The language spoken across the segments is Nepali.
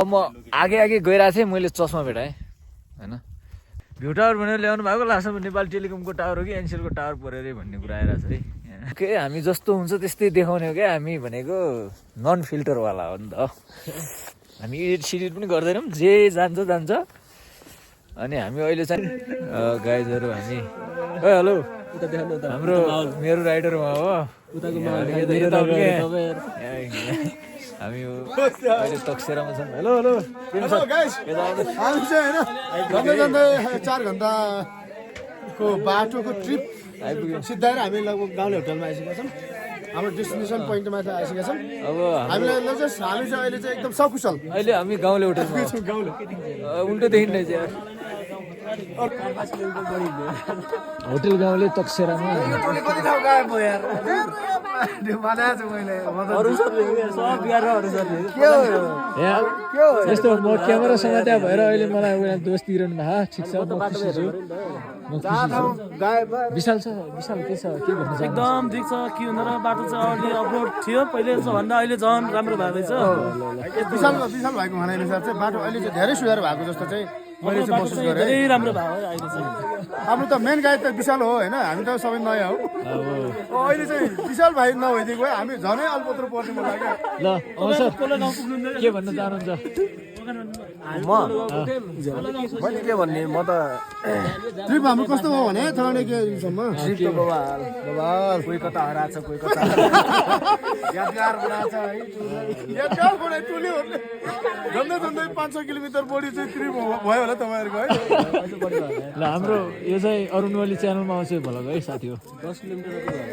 अब म आगे गइरहेको थिएँ, मैले चस्मा भेटाएँ होइन। भ्यू टावर भनेर ल्याउनु भएको, लास्टमा नेपाल टेलिकमको टावर हो कि एनसिएलको टावर पऱ्यो अरे भन्ने कुरा आइरहेको छ है। के हामी जस्तो हुन्छ त्यस्तै देखाउने हो क्या, हामी भनेको नन फिल्टरवाला हो नि त। हामी एडिट सिडिट पनि गर्दैनौँ, जे जान्छ। अनि हामी अहिले चाहिँ गाइजहरू हामी हेलो हाम्रो मेरो राइडर उहाँ हो, हामी अहिले तकसेरामा छौँ। हेलो हामी चाहिँ होइन जाँदै 4 घन्टाको बाटोको ट्रिप आइपुग्यौँ। सिधाएर हामी लगभग गाउँले होटलमा आइसकेका छौँ। हाम्रो डेस्टिनेसन पोइन्टमा आइसकेका छौँ। अब हामी चाहिँ अहिले चाहिँ एकदम सकुशल। अहिले हामी गाउँले होटलमा उल्टो देखिँदैछ यार। होटल गाउँले तकसेरामा यस्तो म क्यामेरा समात्या भएर अहिले मलाई उयो दोस्त दिइरहनु भएको। ठिक छ, म खुसी छु। विशाल के छ, के भन्नु छ? एकदम ठिक छ। के हुँदैन, बाटो चाहिँ अलि अफरोड थियो पहिले भन्दा, अहिले झन् राम्रो भएको छ। विशाल भएको भनाइअनुसार चाहिँ बाटो अहिले चाहिँ धेरै सुधार भएको जस्तो चाहिँ मैले चाहिँ महसुस गरेँ। धेरै राम्रो भयो अहिले चाहिँ। हाम्रो त मेन गाइड त विशाल हो होइन, हामी त सबै नयाँ हो। अहिले चाहिँ विशाल भाइ नभइदिएको भए हामी झनै अल्पत्र पर्ने मलाई क्या। ल सर के भन्न चाहनुहुन्छ? मैले के भन्ने, म त ट्रिप हाम्रो कस्तो भयो भने थर्ड केसम्म ट्रिप त बबाल कोही कता हराछ, कोही कता यादगार बनाछ है। यादगार बनाइ टुल्यो। झन्डै 500 किलोमिटर बढी चाहिँ ट्रिप भयो होला तपाईँहरूको है। ल हाम्रो यो चाहिँ अरुणवाली च्यानलमा आउँछ भलक है साथी हो। 10 किलोमिटर जति भयो।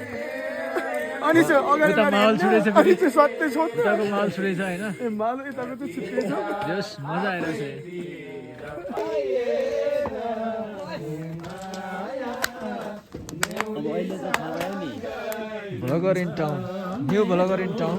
अनि चाहिँ अगाडि माहौल छुटेछ फेरि, सत्य सोध्नु यताको माहौल छुटेछ होइन। माल यताको चाहिँ छुट्टै छ। यस मजा आइरहेछ। Vlogger in town, new vlogger in town.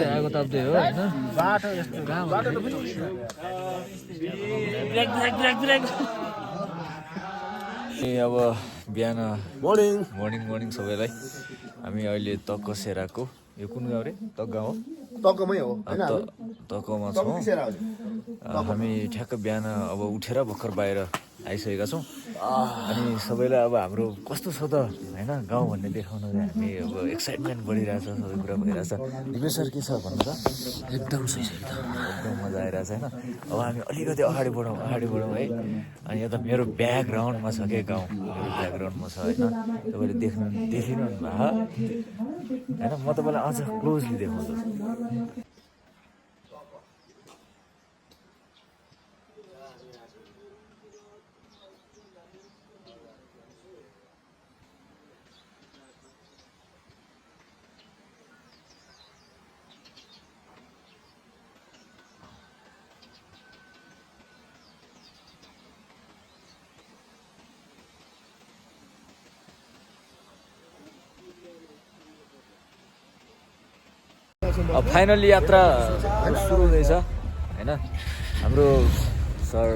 आगो ताप्दै हो होइन। बाटो यस्तो बाटो त पनि अब बिहान मर्निङ सबैलाई। हामी अहिले तकसेराको यो कुन गाउँ रे? तक गाउँ हो, तकमै हो होइन। तकमा छौँ हामी। ठ्याक्क बिहान अब उठेर भर्खर बाहिर आइसकेका छौँ। अनि सबैलाई अब हाम्रो कस्तो छ त होइन गाउँ भन्ने देखाउन चाहिँ हामी अब एक्साइटमेन्ट बढिरहेछ, सबै कुरा भइरहेछ। दिपेश सर के छ भन्नु त? एकदम सही छ, एकदम मजा आइरहेछ होइन। अब हामी अलिकति अगाडि बढौँ है। अनि यता मेरो ब्याकग्राउन्डमा छ क्या गाउँ, मेरो ब्याकग्राउन्डमा छ होइन। तपाईँले देखिरहनु भएको होइन। म तपाईँलाई अझ क्लोजली देखाउँछु। अब फाइनली यात्रा सुरु हुँदैछ होइन। हाम्रो सर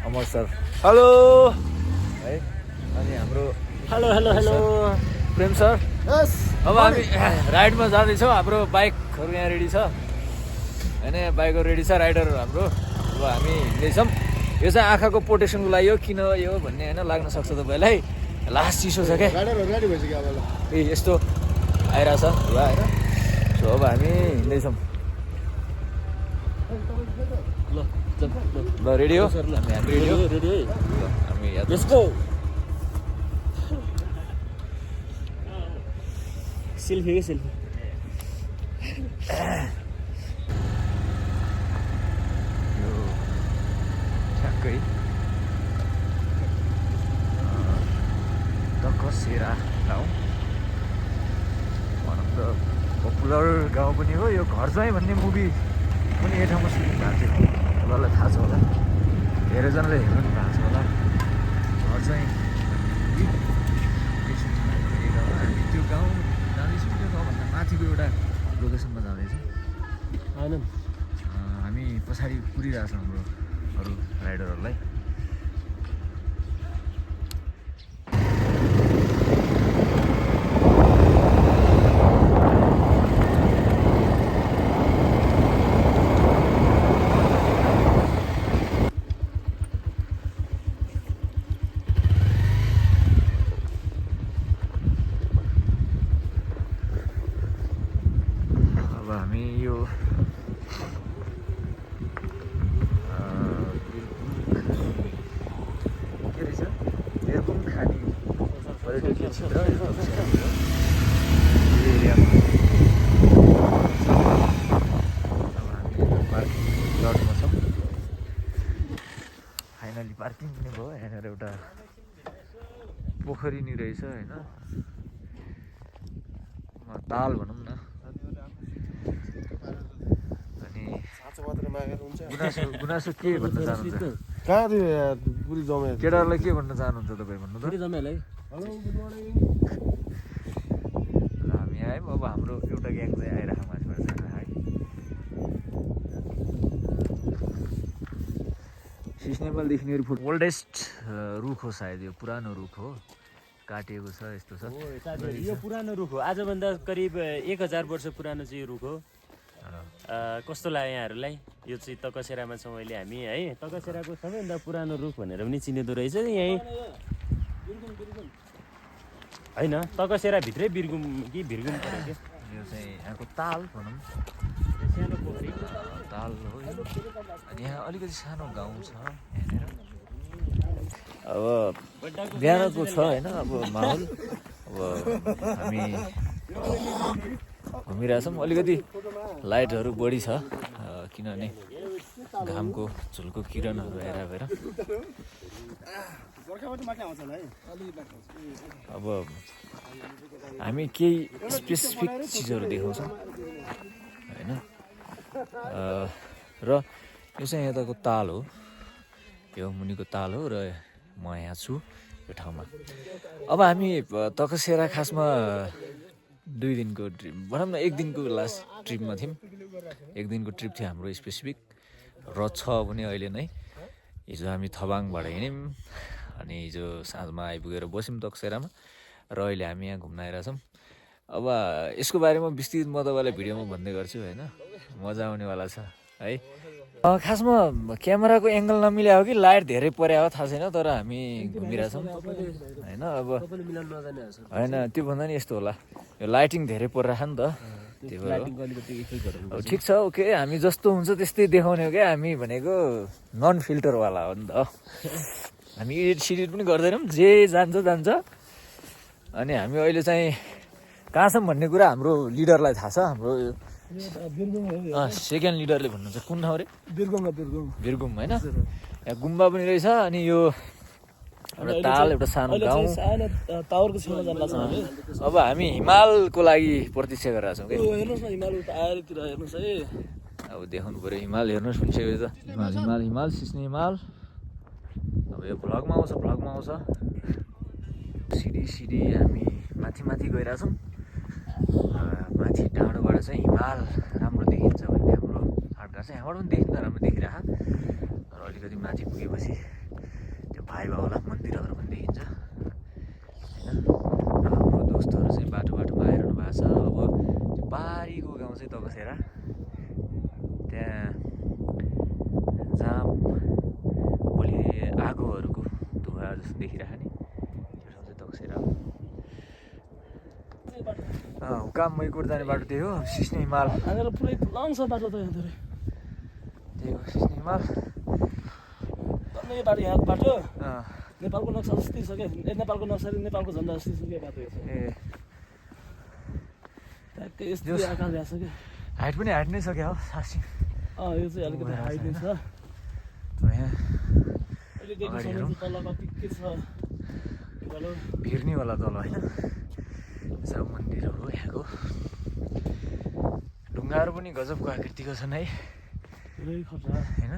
अमर सर हेलो है। अनि हाम्रो हेलो प्रेम सर। अब हामी राइडमा जाँदैछौँ। हाम्रो बाइकहरू यहाँ रेडी छ होइन, बाइकहरू रेडी छ, राइडर हाम्रो। अब हामी हिँड्दैछौँ। यो चाहिँ आँखाको प्रोटेक्सनको लागि हो, किन यो भन्ने होइन लाग्न सक्छ तपाईँलाई। लास्ट चिसो छ क्या, रेडी भइसक्यो अब। ए यस्तो आइरहेछ ल होइन। सो अब हामी हिँड्दैछौँ। ल रेडी हो? हामी रेडी हो? हामी सेल्फी यो ठ्याक्कै तकसेरा गाउँ, वान अफ द पपुलर गाउँ पनि हो। यो घर ज्वाइँ भन्ने मुभी पनि यो ठाउँमा सुटिङ भएको थियो, तपाईँलाई थाहा छ होला, धेरैजनाले हेर्नु पनि भएको छ होला। घर चाहिँ हामी त्यो गाउँ जाँदैछौँ। त्यो गाउँभन्दा माथिको एउटा लोकेसनमा जाँदैछौँ। हामी पछाडि कुरिरहेछ हाम्रो राइडरहरूलाई। अब हामी यो के रहेछ बिरभुम खानी पर्यटकीय क्षेत्र यो एरियामा अब हामी पार्किङ लटमा छौँ। फाइनली पार्किङ पनि भयो। यहाँनिर एउटा पोखरी नि रहेछ होइन, ताल भनौँ न। अनि गुनासो के भन्न चाहनुहुन्छ? कहाँ थियो यार पुरै जम्मै केटाहरूलाई के भन्न चाहनुहुन्छ तपाईँ भन्नु त? जम्मेलाई हामी आयौँ। अब हाम्रो एउटा ग्याङ चाहिँ आइरहेको माथिबाट चाहिँ है। सिस्नेमलदेखि ओल्डेस्ट रुख हो सायद, यो पुरानो रुख हो, काटिएको छ यस्तो छ। यो पुरानो रुख हो, आजभन्दा करिब 1000 वर्ष पुरानो चाहिँ यो रुख हो। कस्तो लाग्यो यहाँहरूलाई? यो चाहिँ तकसेरामा छौँ अहिले हामी है। तकसेराको सबैभन्दा पुरानो रुख भनेर पनि चिनिँदो रहेछ यहीँ होइन। तकसेराभित्रै बिरगुम कि भिरगुम पऱ्यो क्या। यो चाहिँ यहाँको ताल भनौँ, सानो पोखरी ताल हो यो। अनि यहाँ अलिकति सानो गाउँ छ यहाँनिर। अब बिहानको छ होइन अब माहौल। अब हामी घुमिरहेछौँ। अलिकति लाइटहरू बढी छ किनभने घामको झुल्को किरणहरू हेरेर। अब हामी केही स्पेसिफिक चिजहरू देखाउँछौँ होइन। र यो चाहिँ यताको ताल हो, यो मुनिको ताल हो र म यहाँ छु यो ठाउँमा। अब हामी तकसेरा खासमा 2 दिनको ट्रिप भनौँ न, 1 दिनको लास्ट ट्रिपमा थियौँ। 1 दिनको ट्रिप थियो हाम्रो स्पेसिफिक र छ पनि अहिले नै। हिजो हामी थबाङबाट हिँड्यौँ अनि हिजो साँझमा आइपुगेर बस्यौँ तकसेरामा र अहिले हामी यहाँ घुम्न आइरहेछौँ। अब यसको बारेमा विस्तृत म तपाईँलाई भिडियोमा भन्दै गर्छु होइन, मजा आउनेवाला छ है। खासमा क्यामेराको एङ्गल नमिल्या हो कि लाइट धेरै पर्या हो थाहा छैन, तर हामी घुमिरहेछौँ होइन। अब होइन त्यो भन्दा नि यस्तो होला, यो लाइटिङ धेरै परिरहेको नि त, त्यही भएर अब ठिक छ ओके। हामी जस्तो हुन्छ त्यस्तै देखाउने हो क्या, हामी भनेको नन फिल्टरवाला हो नि त। हामी एडिट सिडिट पनि गर्दैनौँ, जे जान्छ जान्छ। अनि हामी अहिले चाहिँ कहाँ छौँ भन्ने कुरा हाम्रो लिडरलाई थाहा छ। हाम्रो सेकेन्ड लिडरले भन्नुहुन्छ कुन ठाउँ अरे? बिरगुम होइन। यहाँ गुम्बा पनि रहेछ अनि यो एउटा ताल, एउटा सानो गाउँ। टावरको छेउमा जान लाग्छ हामी। अब हामी हिमालको लागि प्रतीक्षा गरिरहेको छौँ कि। हेर्नुहोस् न हिमाल उता आएरतिर हेर्नुहोस् है। अब देखाउनु पऱ्यो हिमाल, हेर्नुहोस् भनिसक्यो त। हिमाल हिमाल हिमाल सिस्ने हिमाल। अब यो भ्लगमा आउँछ। सिडी हामी माथि माथि गइरहेछौँ। माथि डाँडोबाट चाहिँ हिमाल राम्रो देखिन्छ भन्ने हाम्रो आँटका छ। यहाँबाट पनि देखिन्छ, राम्रो देखिरहेको। तर अलिकति माथि पुगेपछि त्यो भाइ बाउला मन्दिरहरू पनि देखिन्छ होइन। र हाम्रो दोस्तहरू चाहिँ बाटोमा आइरहनु भएको छ। अब त्यो पारीको गाउँ चाहिँ तकसेरा, त्यहाँ जहाँ भोलि आगोहरूको धुवा जस्तो देखिरहेको नि, त्यो ठाउँ चाहिँ तकसेरा हो। हुकाम मैकोट जाने बाटो त्यही हो, सिस्ने हिमाल। हामीलाई पुरै लङ छ बाटो त यहाँ धेरै। त्यही हो सिस्ने हिमाल। डल्लै बाटो यहाँको बाटो नेपालको नक्सा जस्तै छ क्या। नेपालको नक्सा नेपालको झन्डा जस्तै छ क्या बाटो। ए ट्याक्कै यस्तो आकार ल्याएको छ क्या। हाइट पनि हाइट नै छ क्या हो साँच्ची। यो चाहिँ अलिकति हाइट नै छ। यहाँ अलिकति तल कति के छ भिर्नीवाला तल होइन। सब मन्दिर हो यहाँको। ढुङ्गाहरू पनि गजबको आकृतिको छन् है होइन।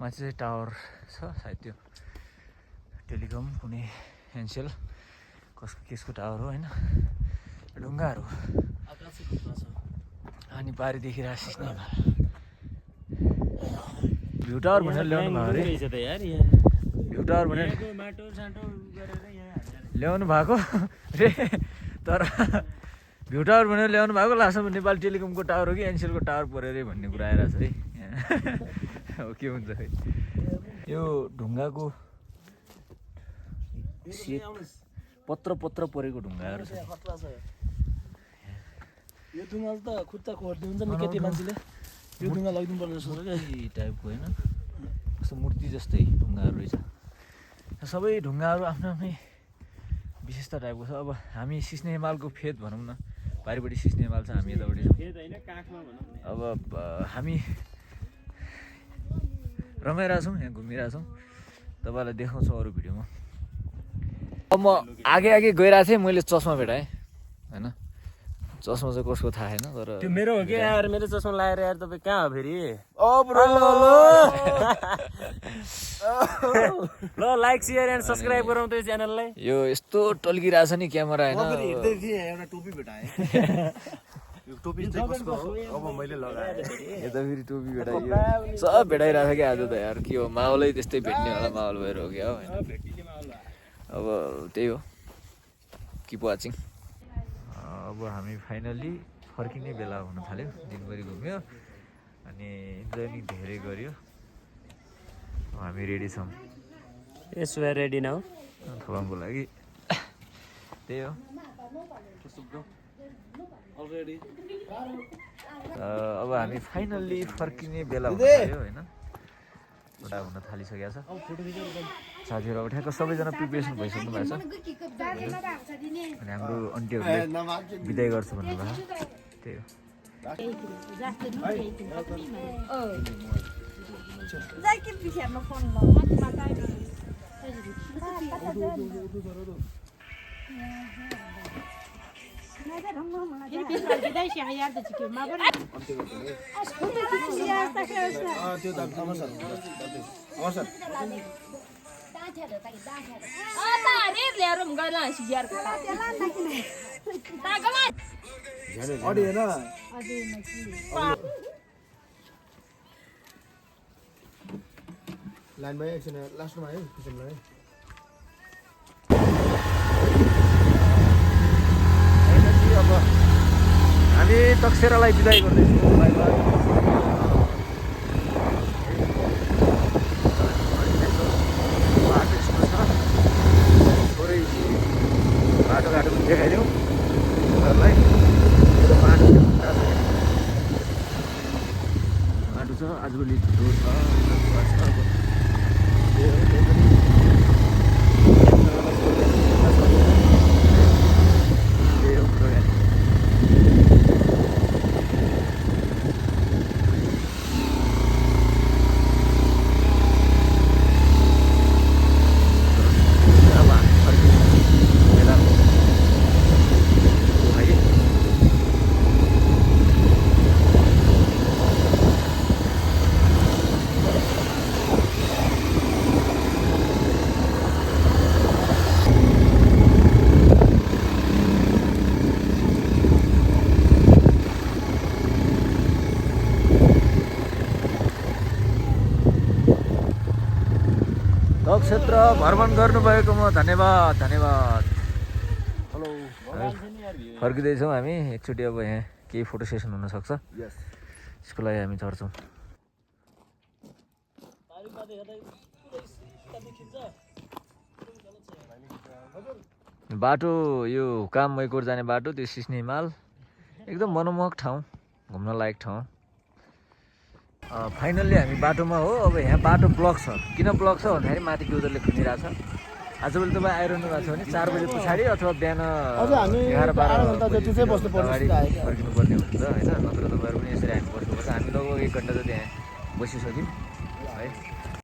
माथि चाहिँ टावर छ सायद, त्यो टेलिकम कुनै एनसेल कसको केसको टावर हो होइन। ढुङ्गाहरू आकाशै ढुङ्गा छ अनि पारि देखिरहेको सिस्ने हिमाल भ्यू टावर भनेर ल्याउनु भएको अरे रहेछ त यार यहाँ भ्यू टावर भनेर यहाँको माटो साटो गरेर यहाँ हाल्छ ल्याउनु भएको रे तर भ्यू टावर भनेर ल्याउनु भएको लास्टमा नेपाल टेलिकमको टावर हो कि एनसिएलको टावर पऱ्यो अरे भन्ने कुरा आइरहेको छ है अब के हुन्छ खै यो ढुङ्गाको पत्र पत्र परेको ढुङ्गाहरू छ खतरा छ यो ढुङ्गाले त खुट्टा खोर्ने हुन्छ नि केटी मान्छेले यो ढुङ्गा लगिदिनु पर्ने जस्तो छ क्या मूर्ति टाइपको होइन कस्तो मूर्ति जस्तै ढुङ्गाहरू रहेछ सबै ढुङ्गाहरू आफ्नो आफ्नै विशेषता टाइपको छ अब हामी सिस्ने हिमालको फेद भनौँ न पारिपट्टि सिस्ने हिमाल छ हामी यतापट्टि छौँ फेद होइन काखमा भनौँ न अब हामी रमाइरहेछौँ यहाँ घुमिरहेछौँ तपाईँलाई देखाउँछु अरू भिडियोमा अब म आगे आगे गइरहेको थिएँ मैले चस्मा भेटाएँ होइन चस्मा चाहिँ कसको थाहा छैन तर त्यो मेरो हो कि यार मेरो चस्मा लगाएर यार तपाईँ कहाँ हो फेरि ल लाइक सेयर एन्ड सब्सक्राइब गराउँ त यो च्यानललाई यो यस्तो टल्किरहेछ नि क्यामेरा होइन हिँड्दै थिएँ एउटा टोपी भेटाएँ यो टोपी चाहिँ कसको हो अब मैले लगाएँ यता फेरि टोपी भेटाइयो सब भेटाइरहेको छ क्या आज त यार के हो माहौलै त्यस्तै भेट्ने होला माहौल भएर हो क्या हो होइन अब त्यही हो किप वाचिङ अब हामी फाइनल्ली फर्किने बेला हुन थाल्यो दिनभरि घुम्यो अनि इन्जोय नि धेरै गर्यो अब हामी रेडी छौँ यस वे रेडी नाउ थोबाङको लागि त्यही हो अलरेडी अब हामी फाइनल्ली फर्किने बेला हुन थाल्यो होइन एउटा हुन थालिसकेको छ साथीहरू अब ठ्याक्क सबैजना प्रिपेरेसन भइसक्नु भएको छ अनि हाम्रो आन्टीहरूले बिदाई गर्छु भन्नुभयो त्यही हो लाइनमा एकछिन लास्टमा आयो किचनमा है अब हामी तकसेरालाई बिदाई गर्दैछौँ बाई बाई बाटो यस्तो छ थोरै बाटोघाटो पनि देखाइदिउँ तपाईँहरूलाई बाटो छ आजभोलि धुलो छ क्षेत्र भ्रमण गर्नुभएकोमा धन्यवाद धन्यवाद हेलो फर्किँदैछौँ हामी एकचोटि अब यहाँ केही फोटो सेसन हुनसक्छ यसको लागि हामी चढ्छौँ बाटो यो हुकाम मैकोट जाने बाटो त्यो सिस्ने हिमाल एकदम मनमोहक ठाउँ घुम्न लायक ठाउँ फाइनल्ली हामी बाटोमा हो अब यहाँ बाटो ब्लक छ किन ब्लक छ भन्दाखेरि माथि डोजरले खनिरहेको छ आजभोलि तपाईँ आइरहनु भएको छ भने 4 बजे पछाडि अथवा बिहान 11-12 अगाडि फर्किनुपर्ने हुन्छ होइन नत्र तपाईँहरू पनि यसरी हामी बस्नुपर्छ हामी लगभग 1 घन्टा जति यहाँ बसिसक्यौँ है